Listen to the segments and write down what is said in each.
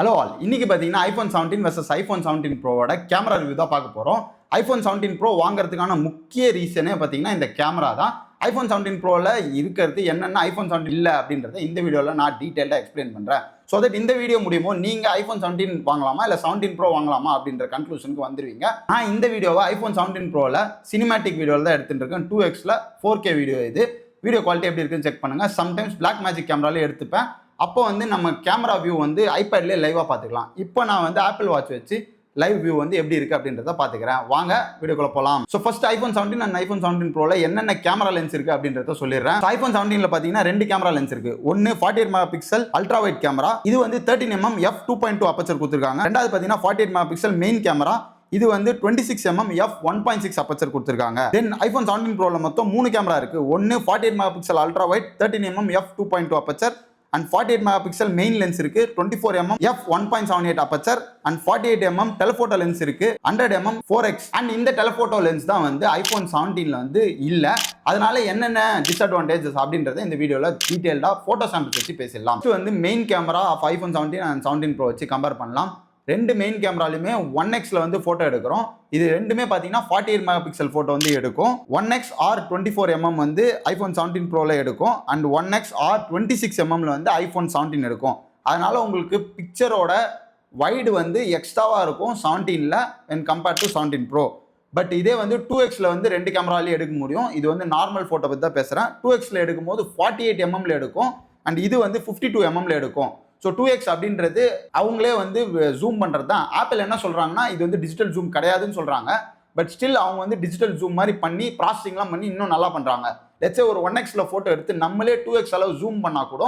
Hello all, இன்னைக்கு பார்த்தீங்கன்னா iPhone 17 versus iPhone 17 ப்ரோவோட கேமரா ரிவ்யூ தான் பார்க்க போகிறோம். ஐஃபோன் 17 ப்ரோ வாங்குறதுக்கான முக்கிய ரீசனே பார்த்தீங்கன்னா இந்த கேமரா தான். ஐஃபோன் 17 ப்ரோவில் இருக்கிறது என்னென்ன ஐஃபோன் 17 இல்லை அப்படின்றத இந்த வீடியோவில் நான் டீட்டெயிலாக எக்ஸ்பிளைன் பண்ணுறேன். ஸோ தட் இந்த வீடியோ முடியுமோ நீங்கள் ஐஃபோன் 17 வாங்கலாமா இல்லை 17 ப்ரோ வாங்கலாமா அப்படின்ற கன்க்ளூஷனுக்கு வந்துடுவீங்க. நான் இந்த வீடியோவை ஐஃபோன் 17 ப்ரோவில் சினிமேட்டிக் வீடியோவில் தான் எடுத்துகிட்டு இருக்கேன். 2xல 4K வீடியோ இது. வீடியோ குவாலிட்டி எப்படி இருக்குன்னு செக் பண்ணுங்கள். சம்டைம்ஸ் பிளாக் மேஜிக் கேமராலே எடுத்துப்பேன். அப்போ வந்து நம்ம கேமரா வியூ வந்து ஐபேட்லேயே லைவாக பார்த்துக்கலாம். இப்போ நான் வந்து ஆப்பிள் வாட்ச் வச்சு லைவ் வியூ வந்து எப்படி இருக்குது அப்படின்றத பார்த்துக்கிறேன். வாங்க வீடியோக்குள்ள போகலாம். So first iPhone 17 and iPhone 17 ப்ரோவில் என்னென்ன கேமரா லென்ஸ் இருக்குது அப்படின்றத சொல்லிடுறேன். ஐஃபோன் 17ல பார்த்தீங்கன்னா 2 கேமரா லென்ஸ் இருக்குது. ஒன்று 48 mega pixel ultra wide camera, இது வந்து 13mm f2.2 அப்பச்சர் கொடுத்துருக்காங்க. ரெண்டாவது பார்த்தீங்கன்னா 48 மெகா பிக்சல் மெயின் கேமரா, இது வந்து 26mm f1.6 அப்பச்சர் கொடுத்துருக்காங்க. தென் ஐஃபோன் 17 ப்ரோவில் மொத்தம் 3 கேமரா இருக்குது. ஒன்று 48 mega pixel ultra wide 13mm f2.2 aperture and 48 megapixel main lens இருக்கு. 24mm f1.78 aperture and 48mm telephoto lens இருக்கு. 100mm 4x and இந்த டெலஃபோட்டோ லென்ஸ் தான் வந்து ஐபோன் 17ல வந்து இல்ல. அதனால என்னென்ன டிஸ்அட்வான்டேஜஸ் அப்படின்றத இந்த வீடியோல டீடைல்டா போட்டோ சாம்பிள்ஸ் வச்சு பேசலாம். இது வந்து main camera off iPhone 17 and 17 bro வச்சு கம்பேர் பண்ணலாம். ரெண்டு மெயின் கேமராலுமே 1xல வந்து போட்டோ எடுக்கிறோம். இது ரெண்டுமே பார்த்தீங்கன்னா 48 மெகா பிக்சல் போட்டோ வந்து எடுக்கும். 1x or 24mm வந்து ஐஃபோன் 17 ப்ரோல எடுக்கும் அண்ட் 1x or 26mm வந்து ஐஃபோன் 17 எடுக்கும். அதனால உங்களுக்கு பிக்சரோட வைடு வந்து எக்ஸ்ட்ராவாக இருக்கும் 17ல when compared to 17 bro. But இதே வந்து 2xல வந்து ரெண்டு கேமராலேயே எடுக்க முடியும். இது வந்து நார்மல் ஃபோட்டோ பற்றி தான் பேசுகிறேன். 2xல எடுக்கும்போது 48mmல எடுக்கும் அண்ட் இது வந்து 52mmல எடுக்கும். ஸோ 2x அப்படின்றது அவங்களே வந்து ஜூம் பண்ணுறது தான். ஆப்பிள் என்ன சொல்கிறாங்கன்னா இது வந்து டிஜிட்டல் ஜூம் கிடையாதுன்னு சொல்கிறாங்க. பட் ஸ்டில் அவங்க வந்து டிஜிட்டல் ஜூம் மாதிரி பண்ணி ப்ராசஸிங்லாம் பண்ணி இன்னும் நல்லா பண்ணுறாங்க. லெட்ஸே ஒரு 1xல ஃபோட்டோ எடுத்து நம்மளே 2x அளவு ஜூம் பண்ணால் கூட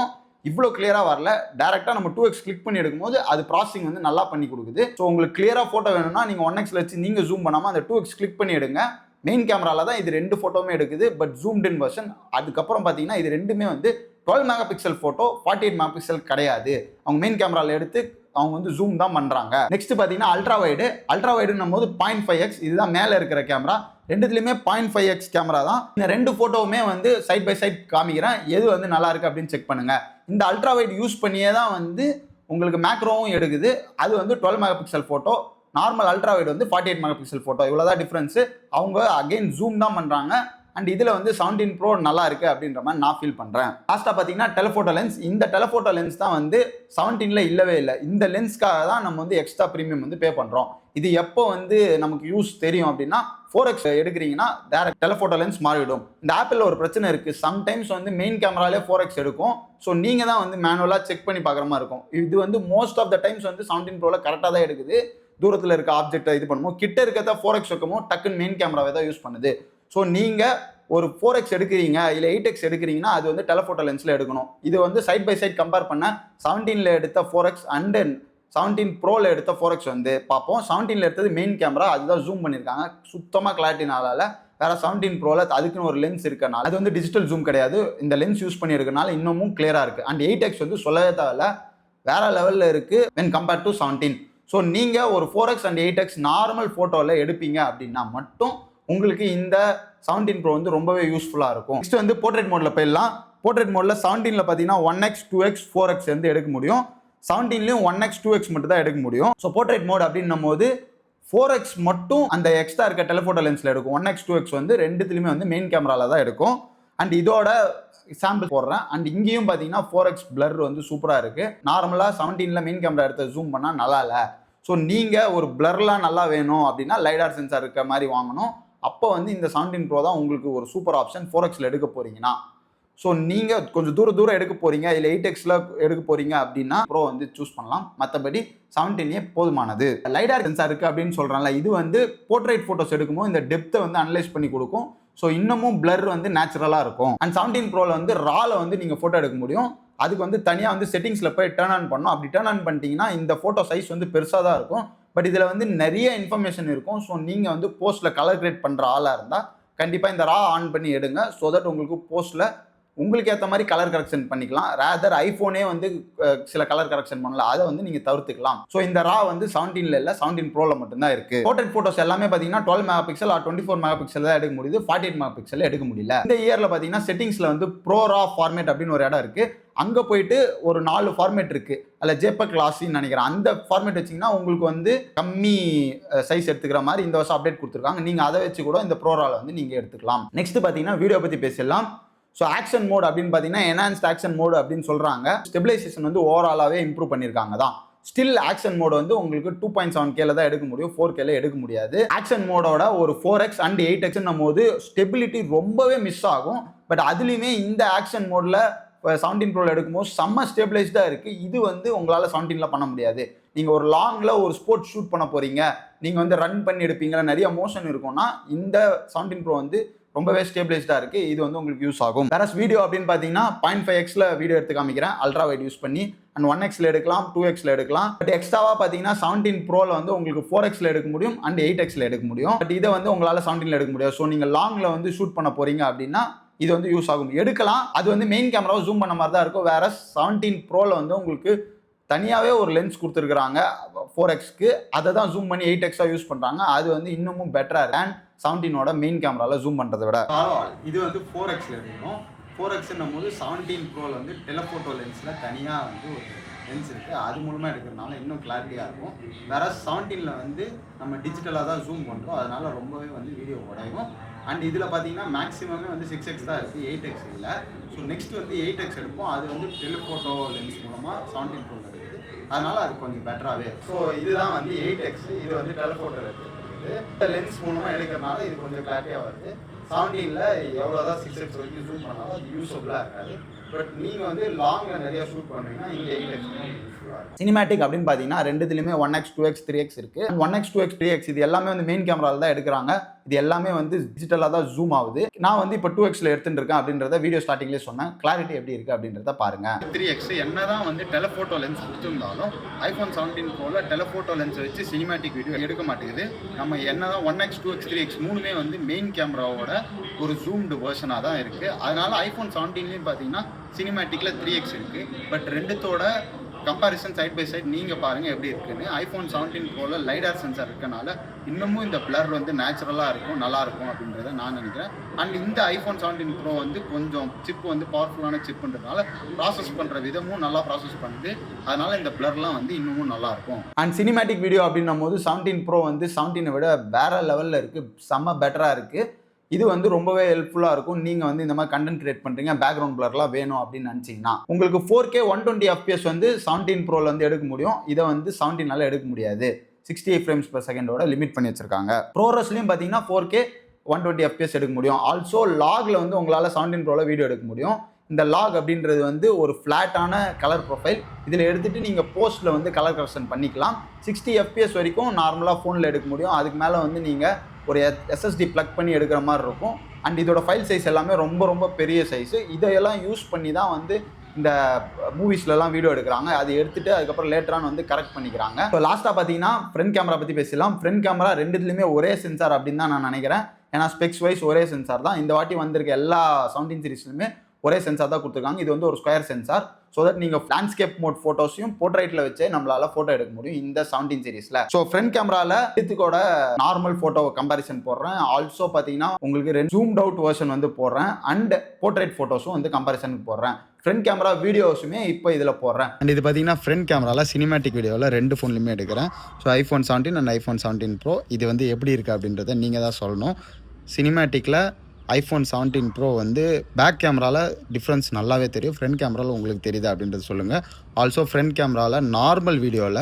இவ்வளோ கிளியராக வரல. டேரெக்டாக நம்ம 2x கிளிக் பண்ணி எடுக்கும்போது அது ப்ராசஸிங் வந்து நல்லா பண்ணி கொடுக்குது. ஸோ உங்களுக்கு கிளியராக ஃபோட்டோ வேணும்னா நீங்கள் 1xல வச்சு நீங்கள் ஜூம் பண்ணாமல் அந்த 2x கிளிக் பண்ணி எடுங்க. மெயின் கேமரால தான் இது ரெண்டு ஃபோட்டோவுமே எடுக்குது. But zoomed in version. அதுக்கப்புறம் பார்த்தீங்கன்னா இது ரெண்டுமே வந்து 12 mega pixel photo, 48 mega pixel கிடையாது. அவங்க மெயின் கேமராவில் எடுத்து அவங்க வந்து ஜூம் தான் பண்ணுறாங்க. நெக்ஸ்ட் பார்த்தீங்கன்னா அல்ட்ரா வைடு. அல்ட்ரா வைடுன்னும் போது 0.5x, இதுதான் மேலே இருக்கிற கேமரா. ரெண்டுத்துலையுமே 0.5x கேமரா தான். இந்த ரெண்டு ஃபோட்டோவுமே வந்து சைட் பை சைட் காமிக்கிறேன். எது வந்து நல்லா இருக்குது அப்படின்னு செக் பண்ணுங்க. இந்த அல்ட்ரா வைடு யூஸ் பண்ணியே தான் வந்து உங்களுக்கு மேக்ரோவும் எடுக்குது. அது வந்து 12 mega pixel photo. Normal ultra wide வந்து 48 மெகா பிக்சல் ஃபோட்டோ. இவ்வளோதான் டிஃப்ரென்ஸு. அவங்க அகெயின் ஜூம் தான் பண்ணுறாங்க. அண்ட் இதில் வந்து 17 ப்ரோ நல்லா இருக்குது அப்படின்ற மாதிரி நான் ஃபீல் பண்ணுறேன். லாஸ்ட்டாக பார்த்தீங்கன்னா டெலஃபோட்டோ லென்ஸ். இந்த டெலஃபோட்டோ லென்ஸ் தான் வந்து 17ல இல்லவே இல்லை. இந்த லென்ஸ்க்காக தான் நம்ம வந்து எக்ஸ்ட்ரா ப்ரீமியம் வந்து பே பண்ணுறோம். இது எப்போ வந்து நமக்கு யூஸ் தெரியும் அப்படின்னா 4x எடுக்கிறீங்கன்னா டேரக்ட் டெலஃபோட்டோ லென்ஸ் மாறிடும். இந்த ஆப்பிள் ஒரு பிரச்சனை இருக்குது. சம்டைம்ஸ் வந்து மெயின் கேமராலே 4x எடுக்கும். ஸோ நீங்கள் தான் வந்து மேனுவலாக செக் பண்ணி பார்க்குற மாதிரி இருக்கும். இது வந்து மோஸ்ட் ஆஃப் த டைம்ஸ் வந்து 17 ப்ரோவில் கரெக்டாக தான் எடுக்குது. தூரத்தில் இருக்க ஆப்ஜெக்டை இது பண்ணுமோ கிட்ட இருக்கிறத 4x வைக்கமோ டக்குன்னு மெயின் கேமராவை தான் யூஸ் பண்ணுது. ஸோ நீங்கள் ஒரு 4x எடுக்கிறீங்க இல்லை 8x எடுக்கிறீங்கன்னா அது வந்து டெலஃபோட்டோ லென்ஸில் எடுக்கணும். இது வந்து சைட் பை சைட் கம்பேர் பண்ண 17ல எடுத்த 4x அண்ட் 17 ப்ரோவில் எடுத்த 4x வந்து பார்ப்போம். 17ல எடுத்தது மெயின் கேமரா, அதுதான் ஜூம் பண்ணியிருக்காங்க. சுத்தமாக கிளாரிட்டினால வேற 17 ப்ரோவில் அதுக்குன்னு ஒரு லென்ஸ் இருக்கனால அது வந்து டிஜிட்டல் ஜூம் கிடையாது. இந்த லென்ஸ் யூஸ் பண்ணி இருக்கனால இன்னமும் கிளியராக இருக்குது. அண்ட் 8x வந்து சொல்லவே தேவையில்ல, வேற லெவலில் இருக்குது when compared to 17. ஸோ நீங்கள் ஒரு 4x அண்ட் 8x நார்மல் ஃபோட்டோவில் எடுப்பீங்க அப்படின்னா மட்டும் உங்களுக்கு இந்த 17 ப்ரோ வந்து ரொம்பவே யூஸ்ஃபுல்லாக இருக்கும். நெக்ஸ்ட் வந்து போர்ட்ரேட் மோடில் போயிடலாம். போர்ட்ரேட் மோடில் 17ல பார்த்தீங்கன்னா 1x 2x 4x வந்து எடுக்க முடியும். 17லையும் 1x 2x மட்டும் தான் எடுக்க முடியும். ஸோ போர்ட்ரேட் மோட் அப்படின்னும் போது 4x மட்டும் அந்த எக்ஸ்ட்ரா இருக்க டெலஃபோட்டோ லென்ஸில் எடுக்கும். 1x 2x வந்து ரெண்டுத்துலையுமே வந்து மெயின் கேமராவில் தான் எடுக்கும். அண்ட் இதோட சாம்பிள் போடுறேன். அண்ட் இங்கேயும் பார்த்தீங்கன்னா 4x பிளர் வந்து சூப்பராக இருக்குது. நார்மலாக 17ல மெயின் கேமரா எடுத்து ஜூம் பண்ணால் நல்லா இல்லை. ஸோ நீங்கள் ஒரு பிளர்லாம் நல்லா வேணும் அப்படின்னா லைடார் சென்சார் இருக்க மாதிரி வாங்கணும். அப்போ வந்து இந்த 17 ப்ரோ தான் உங்களுக்கு ஒரு சூப்பர் ஆப்ஷன் 4xல எடுக்க போறீங்கன்னா. ஸோ நீங்கள் கொஞ்சம் தூரம் எடுக்க போறீங்க இல்லை 8xல எடுக்க போறீங்க அப்படின்னா ப்ரோ வந்து சூஸ் பண்ணலாம். மற்றபடி 17 போதுமானது. லைடார் சென்சார் இருக்குது அப்படின்னு சொல்கிறாங்களா, இது வந்து போர்ட்ரேட் ஃபோட்டோஸ் எடுக்கும்போது இந்த டெப்த்தை வந்து அனலைஸ் பண்ணி கொடுக்கும். ஸோ இன்னமும் பிளர் வந்து நேச்சுரலாக இருக்கும். அண்ட் 17 ப்ரோவில் வந்து ரால வந்து நீங்கள் ஃபோட்டோ எடுக்க முடியும். அதுக்கு வந்து தனியாக வந்து செட்டிங்ஸில் போய் டர்ன் ஆன் பண்ணணும். அப்படி டர்ன் ஆன் பண்ணிட்டீங்கன்னா இந்த ஃபோட்டோ சைஸ் வந்து பெருசாக தான் இருக்கும். பட் இதில் வந்து நிறைய இன்ஃபர்மேஷன் இருக்கும். ஸோ நீங்கள் வந்து போஸ்ட்டில் கலர் கிரேட் பண்ணுற ஆளாக இருந்தால் கண்டிப்பாக இந்த ரா ஆன் பண்ணி எடுங்க. ஸோ தட் உங்களுக்கு போஸ்ட்டில் உங்களுக்கு ஏற்ற மாதிரி கலர் கரெக்ஷன் பண்ணிக்கலாம். ரேதர் ஐஃபோனே வந்து சில கலர் கரெக்ஷன் பண்ணலாம், அதை வந்து நீங்கள் தவிர்த்துக்கலாம். ஸோ இந்த ரா வந்து 17ல இல்லை 17 ப்ரோவில் மட்டும்தான் இருக்குது. போர்ட்ரேட் ஃபோட்டோஸ் எல்லாமே பார்த்தீங்கன்னா 12 mega pixel or 24 mega pixel தான் எடுக்க முடியுது, 48 மெகா பிக்சல் எடுக்க முடியல. இந்த இயரில் பார்த்தீங்கன்னா செட்டிங்ஸில் வந்து ப்ரோ ரா ஃபார்மேட் அப்படின்னு ஒரு இடம் இருக்குது. அங்கே போயிட்டு ஒரு 4 ஃபார்மேட் இருக்குது, அதில் ஜேபக் கிளாஸின்னு நினைக்கிறேன். அந்த ஃபார்மேட் வச்சிங்கன்னா உங்களுக்கு வந்து கம்மி சைஸ் எடுத்துக்கிற மாதிரி இந்த வருஷம் அப்டேட் கொடுத்துருக்காங்க. நீங்கள் அதை வச்சு கூட இந்த ப்ரோராவில் வந்து நீங்கள் எடுத்துக்கலாம். நெக்ஸ்ட் பார்த்தீங்கன்னா வீடியோ பற்றி பேசலாம். ஸோ ஆக்ஷன் மோட் அப்படின்னு பார்த்தீங்கன்னா என்ஹான்ஸ்ட் ஆக்ஷன் மோடு அப்படின்னு சொல்கிறாங்க. ஸ்டெபிலைசேஷன் வந்து ஓவராலாகவே இம்ப்ரூவ் பண்ணியிருக்காங்க தான். ஸ்டில் ஆக்ஷன் மோடு வந்து உங்களுக்கு 2.7Kல தான் எடுக்க முடியும், 4Kல எடுக்க முடியாது. ஆக்ஷன் மோடோட ஒரு 4x அண்ட் 8x போது ஸ்டெபிலிட்டி ரொம்பவே மிஸ் ஆகும். பட் அதுலேயுமே இந்த ஆக்ஷன் மோடில் 17 ப்ரோவில் எடுக்கும்போது செம்ம ஸ்டெபிலைஸ்டாக இருக்குது. இது வந்து உங்களால் 17ல் பண்ண முடியாது. நீங்கள் ஒரு லாங்கில் ஒரு ஸ்போர்ட்ஸ் ஷூட் பண்ண போகிறீங்க, நீங்கள் வந்து ரன் பண்ணி எடுப்பீங்களா, நிறைய மோஷன் இருக்கும்னா இந்த 17 ப்ரோ வந்து ரொம்பவே ஸ்டேபிளைஸ்டாக இருக்குது. இது வந்து உங்களுக்கு யூஸ் ஆகும். வேற வீடியோ அப்படின்னு பார்த்தீங்கன்னா 0.5xல வீடியோ எடுத்து காமிக்கிறேன் அல்ட்ரா வைட் யூஸ் பண்ணி. அண்ட் 1xல எடுக்கலாம், 2xல எடுக்கலாம். பட் எக்ஸ்ட்ராவாக பார்த்தீங்கன்னா 17 ப்ரோவில் வந்து உங்களுக்கு 4xல எடுக்க முடியும் அண்ட் 8xல எடுக்க முடியும். பட் இதை வந்து உங்களால் 17ல எடுக்க முடியாது. ஸோ நீங்கள் லாங்கில் வந்து ஷூட் பண்ண போகிறீங்க அப்படின்னா இது வந்து யூஸ் ஆகும், எடுக்கலாம். அது வந்து மெயின் கேமராவை ஜூம் பண்ண மாதிரி தான் இருக்கும். வேற 17 ப்ரோவில் வந்து உங்களுக்கு தனியாகவே ஒரு லென்ஸ் கொடுத்துருக்குறாங்க 4xக்கு, அதை தான் ஜூம் பண்ணி 8xஆ யூஸ் பண்ணுறாங்க. அது வந்து இன்னமும் பெட்டராக இருக்கு. அண்ட் 17ஓட மெயின் கேமராவில் ஜூம் பண்ணுறதை விட இது வந்து 4xல எடுக்கணும். 4xன்னும் போது 17 ப்ரோவில் வந்து டெலஃபோட்டோ லென்ஸில் தனியாக வந்து ஒரு லென்ஸ் இருக்குது, அது மூலமாக எடுக்கிறதுனால இன்னும் கிளாரிட்டியாக இருக்கும். வேற 17ல் வந்து நம்ம டிஜிட்டலாக தான் ஜூம் பண்ணுறோம், அதனால ரொம்பவே வந்து வீடியோ உடையும். அண்ட் இதில் பார்த்தீங்கன்னா மேக்ஸிமமே வந்து 6x தான் இருக்குது, 8x இல்லை. ஸோ நெக்ஸ்ட் வந்து 8x எடுப்போம், அது வந்து டெலிஃபோட்டோ லென்ஸ் மூலமாக 17 ப்ரோவில் இருக்குது, அதனால அது கொஞ்சம் பெட்டராகவே இருக்கும். ஸோ இதுதான் வந்து 8x, இது வந்து டெலிஃபோட்டோ இருக்குது. இந்த லென்ஸ் மூலமாக எடுக்கிறதுனால இது கொஞ்சம் கிளாரிட்டியாக வருது. 17ல் எவ்வளோதான் 6x வரைக்கும் ஜூம் பண்ணாலும் அது யூஸ்ஃபுல்லாக இருக்காது. பட் நீங்கள் வந்து லாங்கில் நிறைய ஷூட் பண்ணுறீங்கன்னா இங்கே 8x சினிமேட்டிக் அப்படின்னு பார்த்தீங்கன்னா ரெண்டுத்துலையுமே 1x 2x 3x இருக்குது. 1x 2x 3x இது எல்லாமே வந்து மெயின் கேமராவில் தான் எடுக்கிறாங்க. இது எல்லாமே வந்து டிஜிட்டலாக தான் ஜூம் ஆகுது. நான் வந்து இப்போ 2xல எடுத்துட்டு இருக்கேன் அப்படின்றத வீடியோ ஸ்டார்டிங்லேயே சொன்னேன். கிளாரிட்டி எப்படி இருக்குது அப்படின்றத பாருங்க. 3x என்னதான் வந்து டெலஃபோட்டோ லென்ஸ் கொடுத்துருந்தாலும் ஐஃபோன் 17 ப்ரோவில் டெலஃபோட்டோ லென்ஸ் வச்சு சினிமேட்டிக் வீடியோ எடுக்க மாட்டேங்குது. நம்ம என்னதான் 1x 2x 3x மூணுமே வந்து மெயின் கேமராவோட ஒரு ஜூம்டு வெர்ஷனாக தான் இருக்குது. அதனால ஐஃபோன் 17லேயும் பார்த்தீங்கன்னா சினிமேட்டிக்கில் 3x இருக்குது. பட் ரெண்டுத்தோட கம்பாரிசன் சைட் பை சைட் நீங்கள் பாருங்கள் எப்படி இருக்குன்னு. ஐஃபோன் 17 ப்ரோவில் லைடார் சென்சார் இருக்கனால இன்னமும் இந்த பிளர் வந்து நேச்சுரலாக இருக்கும், நல்லாயிருக்கும் அப்படின்றத நான் நினைக்கிறேன். அண்ட் இந்த ஐஃபோன் 17 ப்ரோ வந்து கொஞ்சம் சிப் வந்து பவர்ஃபுல்லான சிப்புன்றதுனால ப்ராசஸ் பண்ணுற விதமும் நல்லா ப்ராசஸ் பண்ணுது, அதனால் இந்த பிளர்லாம் வந்து இன்னமும் நல்லாயிருக்கும். அண்ட் சினிமேட்டிக் வீடியோ அப்படின்னும் போது 17 ப்ரோ வந்து 17 விட வேறு லெவலில் இருக்குது, செம்ம பெட்டராக இருக்குது. இது வந்து ரொம்பவே ஹெல்ப்ஃபுல்லாக இருக்கும். நீங்கள் வந்து இந்த மாதிரி கண்டென்ட் கிரியேட் பண்ணுறீங்க, பேக்ரவுண்ட் பிளர்லாம் வேணும் அப்படின்னு நினச்சிங்கன்னா உங்களுக்கு 4K 120 FPS வந்து 17 ப்ரோவில் வந்து எடுக்க முடியும். இதை வந்து 17னால எடுக்க முடியாது. 68 frames per second லிமிட் பண்ணி வச்சிருக்காங்க. ப்ரோரஸ்லையும் பார்த்தீங்கன்னா 4K 120 FPS எடுக்க முடியும். ஆல்சோ லாகில் வந்து உங்களால் 17 ப்ரோவில் வீடியோ எடுக்க முடியும். இந்த லாக் அப்படின்றது வந்து ஒரு ஃப்ளாட்டான கலர் ப்ரொஃபைல். இதில் எடுத்துகிட்டு நீங்கள் போஸ்ட்டில் வந்து கலர் கரெக்ஷன் பண்ணிக்கலாம். 60 FPS வரைக்கும் நார்மலாக ஃபோனில் எடுக்க முடியும். அதுக்கு மேலே வந்து நீங்கள் ஒரு SSD ப்ளக் பண்ணி எடுக்கிற மாதிரி இருக்கும். அண்ட் இதோட ஃபைல் சைஸ் எல்லாமே ரொம்ப ரொம்ப பெரிய சைஸு. இதையெல்லாம் யூஸ் பண்ணி தான் வந்து இந்த மூவிஸ்லலாம் வீடியோ எடுக்கிறாங்க. அதை எடுத்துகிட்டு அதுக்கப்புறம் லேட்டரான வந்து கரெக்ட் பண்ணிக்கிறாங்க. ஸோ லாஸ்ட்டாக பார்த்தீங்கன்னா ஃப்ரண்ட் கேமரா பற்றி பேசலாம். ஃப்ரண்ட் கேமரா ரெண்டுத்துலையுமே ஒரே சென்சார் அப்படின்னு தான் நான் நினைக்கிறேன். ஏன்னா ஸ்பெக்ஸ் வைஸ் ஒரே சென்சார் தான். இந்த வாட்டி வந்திருக்க எல்லா 17 சீரிஸ்லையுமே ஒரே சென்சார் தான் கொடுத்துருக்காங்க. இது வந்து ஒரு ஸ்கொயர் சென்சார். ஸோ தட் நீங்கள் லேண்ட்ஸ்கேப் மோட் ஃபோட்டோஸையும் போர்ட்ரைட்டில் வச்சே நம்மளால் ஃபோட்டோ எடுக்க முடியும் இந்த 17 சீரிஸில். ஸோ ஃப்ரண்ட் கேமராவில் இதுக்கோட நார்மல் ஃபோட்டோ கம்பேரிசன் போடுறேன். ஆல்சோ பார்த்தீங்கன்னா உங்களுக்கு ஜூம்ட் அவுட் வெர்ஷன் வந்து போடுறேன். அண்ட் போர்ட்ரைட் ஃபோட்டோஸும் வந்து கம்பேரிசனுக்கு போடுறேன். ஃப்ரண்ட் கேமரா வீடியோஸுமே இப்போ இதில் போடுறேன். அண்ட் இது பார்த்தீங்கன்னா ஃப்ரண்ட் கேமராவில் சினிமேட்டிக் வீடியோவில் 2 ஃபோன்லையுமே எடுக்கிறேன். So iPhone 17 and iPhone 17 bro இது வந்து எப்படி இருக்குது அப்படின்றத நீங்கள் தான் சொல்லணும். சினிமேட்டிக்கில் ஐஃபோன் 17 ப்ரோ வந்து பேக் கேமராவில் டிஃப்ரென்ஸ் நல்லாவே தெரியும். ஃப்ரண்ட் கேமராவில் உங்களுக்கு தெரியுது அப்படின்றது சொல்லுங்கள். ஆல்சோ ஃப்ரண்ட் கேமராவில் நார்மல் வீடியோவில்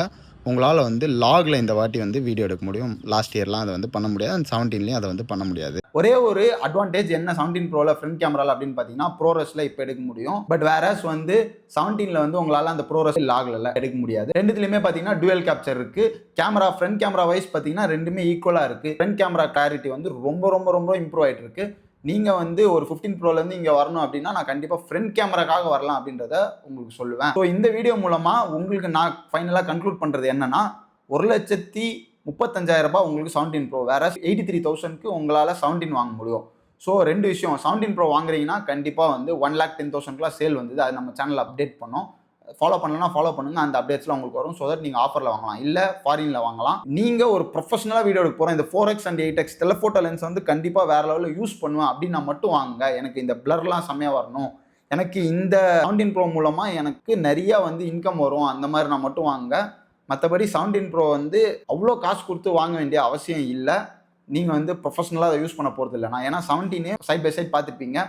உங்களால் வந்து லாகில் இந்த வாட்டி வந்து வீடியோ எடுக்க முடியும். லாஸ்ட் இயர்லாம் அதை வந்து பண்ண முடியாது. அண்ட் 17லேயும் அதை வந்து பண்ண முடியாது. ஒரே ஒரு அட்வான்டேஜ் என்ன 17 ப்ரோவில் ஃப்ரண்ட் கேமராவில் அப்படின்னு பார்த்தீங்கன்னா ப்ரோரஸில் இப்போ எடுக்க முடியும். பட் வேறஸ் வந்து 17ல் வந்து உங்களால் அந்த ப்ரோரஸ் லாகில் எடுக்க முடியாது. ரெண்டுத்துலையுமே பார்த்தீங்கன்னா டுவல் கேப்சர் இருக்குது. கேமரா ஃப்ரண்ட் கேமரா வைஸ் பார்த்தீங்கன்னா ரெண்டுமே ஈக்குவலாக இருக்குது. ஃப்ரண்ட் கேமரா கிளாரிட்டி வந்து ரொம்ப ரொம்ப ரொம்ப இம்ப்ரூவ் ஆகிட்டு இருக்கு. நீங்கள் வந்து ஒரு 15 ப்ரோலேருந்து இங்கே வரணும் அப்படின்னா நான் கண்டிப்பாக ஃப்ரண்ட் கேமராக்காக வரலாம் அப்படின்றத உங்களுக்கு சொல்லுவேன். ஸோ இந்த வீடியோ மூலமாக உங்களுக்கு நான் ஃபைனலாக கன்க்ளூட் பண்ணுறது என்னன்னா 1,35,000 ரூபாய் உங்களுக்கு 17 ப்ரோ வேற 83,000க்கு உங்களால் 17 வாங்க முடியும். ஸோ 2 விஷயம் 17 ப்ரோ வாங்குறீங்கன்னா கண்டிப்பாக வந்து 1,10,000 சேல் வந்தது. அது நம்ம சேனலில் அப்டேட் பண்ணோம். ஃபாலோ பண்ணலன்னா ஃபாலோ பண்ணுங்க. அந்த அப்டேட்ஸ்லாம் உங்களுக்கு வரும். ஸோ தட் நீங்கள் ஆஃபரில் வாங்கலாம், இல்லை ஃபாரினில் வாங்கலாம். நீங்கள் ஒரு ப்ரொஃபஷனலாக வீடியோ எடுக்க போகிறோம், இந்த 4x and 8x telephoto lens வந்து கண்டிப்பாக வேறு லெவலில் யூஸ் பண்ணுவேன் அப்படின்னா மட்டும் வாங்குங்க. எனக்கு இந்த பிளர்லாம் செம்மையாக வரணும், எனக்கு இந்த 17 ப்ரோ மூலமாக எனக்கு நிறையா வந்து இன்கம் வரும், அந்த மாதிரி நான் மட்டும் வாங்குங்க. மற்றபடி 17 ப்ரோ வந்து அவ்வளோ காசு கொடுத்து வாங்க வேண்டிய அவசியம் இல்லை. நீங்கள் வந்து ப்ரொஃபஷனலாக அதை யூஸ் பண்ண போகிறது இல்லை. நான் ஏன்னா 17 சைட் பை சைட் பார்த்துருப்பீங்க,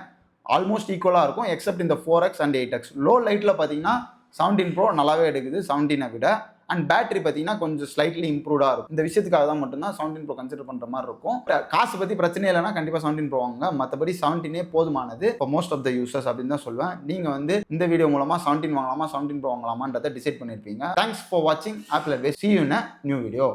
ஆல்மோஸ்ட் ஈக்குவலாக இருக்கும் எக்ஸப்ட் இந்த 4x and 8x. லோ லைட்டில் பார்த்தீங்கன்னா 17 ப்ரோ நல்லாவே எடுக்குது 17 விட. அண்ட் பேட்டரி பார்த்தீங்கன்னா கொஞ்சம் ஸ்லைட்லி இம்ப்ரூவ்டாக இருக்கும். இந்த விஷயத்துக்காக தான் மட்டும்தான் 17 ப்ரோ கன்சிடர் பண்ணுற மாதிரி இருக்கும். காசு பற்றி பிரச்சனை இல்லைனா கண்டிப்பாக 17 ப்ரோ வாங்க. மற்றபடி 17 போதுமானது இப்போ மோஸ்ட் ஆஃப் த யூசர்ஸ் அப்படின்னு தான் சொல்லுவேன். நீங்கள் வந்து இந்த வீடியோ மூலமாக 17 வாங்கலாமா 17 ப்ரோ வாங்கலாமான்றதை டிசைட் பண்ணியிருப்பீங்க. தேங்க்ஸ் ஃபார் வாட்சிங் apple advice. See you in a new video.